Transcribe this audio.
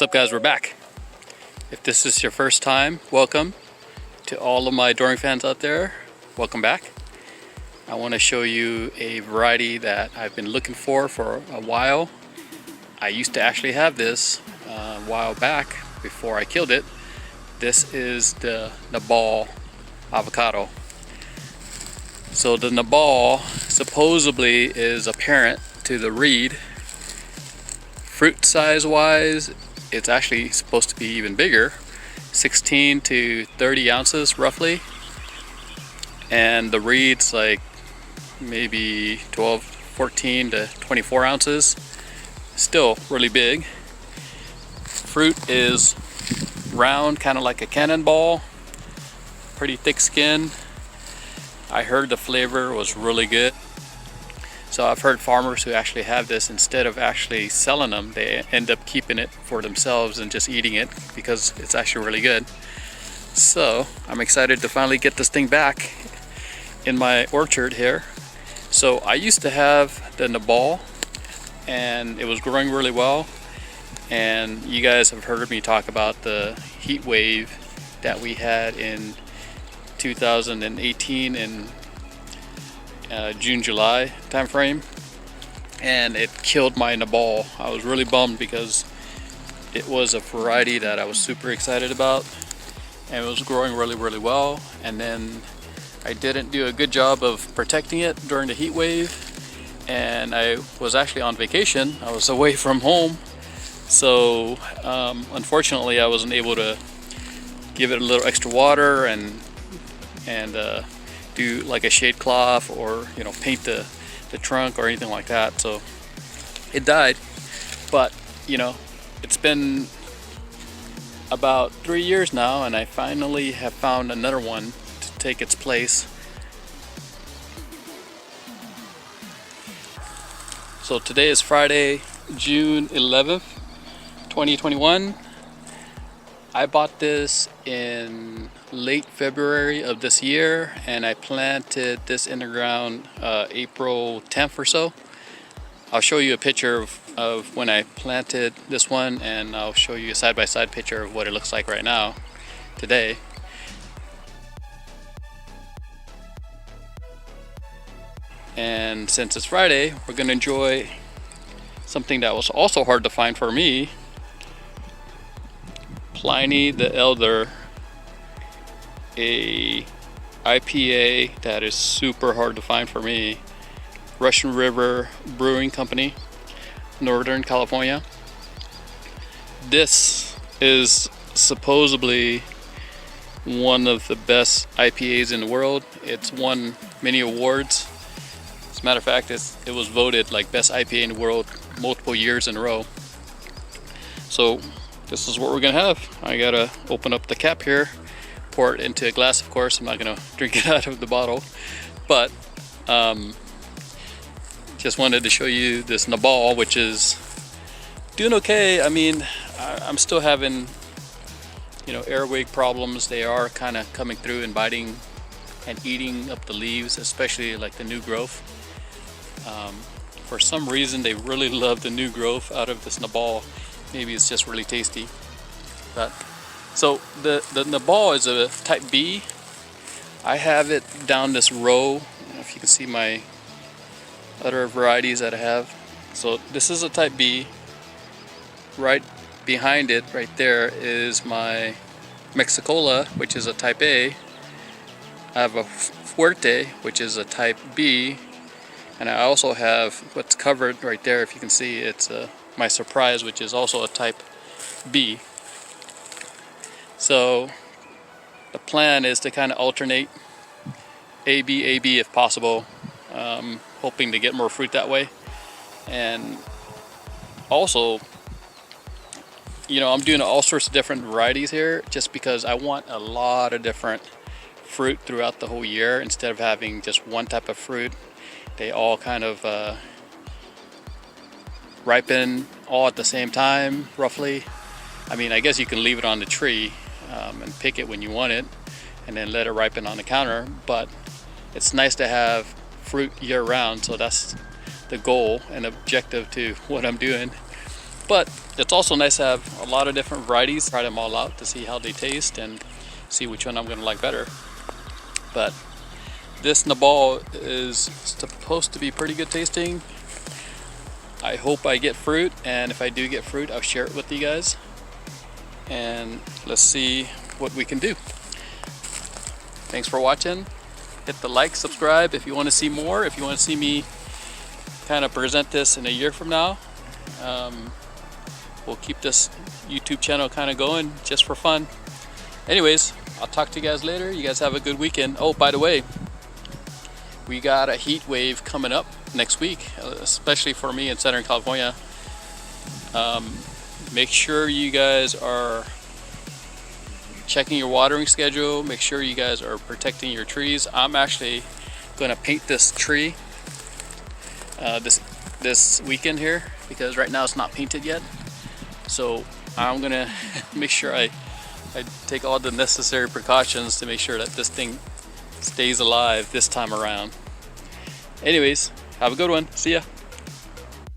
What's up, guys? We're back. If this is your first time, welcome. To all of my adoring fans out there, welcome back. I want to show you a variety that I've been looking for a while. I used to actually have this a while back before I killed it. This is the Nabal Avocado. So the Nabal supposedly is a parent to the reed. Fruit size wise, it's actually supposed to be even bigger, 16 to 30 ounces roughly. And the reed's like maybe 14 to 24 ounces. Still really big. Fruit is round, kind of like a cannonball. Pretty thick skin. I heard the flavor was really good. So I've heard farmers who actually have this, instead of actually selling them, they end up keeping it for themselves and just eating it because it's actually really good. So I'm excited to finally get this thing back in my orchard here. So I used to have the Nabal and it was growing really well. And you guys have heard me talk about the heat wave that we had in 2018 in June, July time frame, and it killed my Nabal. I was really bummed because it was a variety that I was super excited about and it was growing really well, and then I didn't do a good job of protecting it during the heat wave, and I was actually on vacation. I was away from home, so unfortunately I wasn't able to give it a little extra water and do like a shade cloth or paint the trunk or anything like that. So it died, but it's been about 3 years now and I finally have found another one to take its place. So today is Friday, June 11th, 2021. I bought this in late February of this year and I planted this in the ground April 10th or so. I'll show you a picture of when I planted this one, and I'll show you a side-by-side picture of what it looks like right now today. And since it's Friday, we're gonna enjoy something that was also hard to find for me. Pliny the Elder, a IPA that is super hard to find for me. Russian River Brewing Company, Northern California. This is supposedly one of the best IPAs in the world. It's won many awards. As a matter of fact, it was voted like best IPA in the world multiple years in a row. So this is what we're gonna have. I gotta open up the cap here, pour it into a glass, of course. I'm not gonna drink it out of the bottle, but just wanted to show you this Nabal, which is doing okay. I mean, I'm still having airway problems. They are kind of coming through and biting and eating up the leaves, especially like the new growth. For some reason they really love the new growth out of this Nabal. Maybe it's just really tasty. But so the Nabal is a type B. I have it down this row. I don't know if you can see my other varieties that I have. So this is a type B. Right behind it, right there, is my Mexicola, which is a type A. I have a Fuerte, which is a type B. And I also have what's covered right there, if you can see, it's my Surprise, which is also a type B. So the plan is to kind of alternate AB, AB if possible, hoping to get more fruit that way. And also, I'm doing all sorts of different varieties here just because I want a lot of different fruit throughout the whole year instead of having just one type of fruit. They all kind of ripen all at the same time, roughly. I mean, I guess you can leave it on the tree and pick it when you want it and then let it ripen on the counter, but it's nice to have fruit year round, so that's the goal and objective to what I'm doing. But it's also nice to have a lot of different varieties, try them all out to see how they taste and see which one I'm gonna like better. But this Nabal is supposed to be pretty good tasting. I hope I get fruit, and if I do get fruit, I'll share it with you guys. And let's see what we can do. Thanks for watching. Hit the like, subscribe if you want to see more. If you want to see me kind of present this in a year from now, we'll keep this YouTube channel kind of going just for fun. Anyways, I'll talk to you guys later. You guys have a good weekend. Oh, by the way, we got a heat wave coming up next week, especially for me in Southern California. Make sure you guys are checking your watering schedule. Make sure you guys are protecting your trees. I'm actually going to paint this tree this weekend here, because right now it's not painted yet. So I'm going to make sure I take all the necessary precautions to make sure that this thing stays alive this time around. Anyways, have a good one. See ya.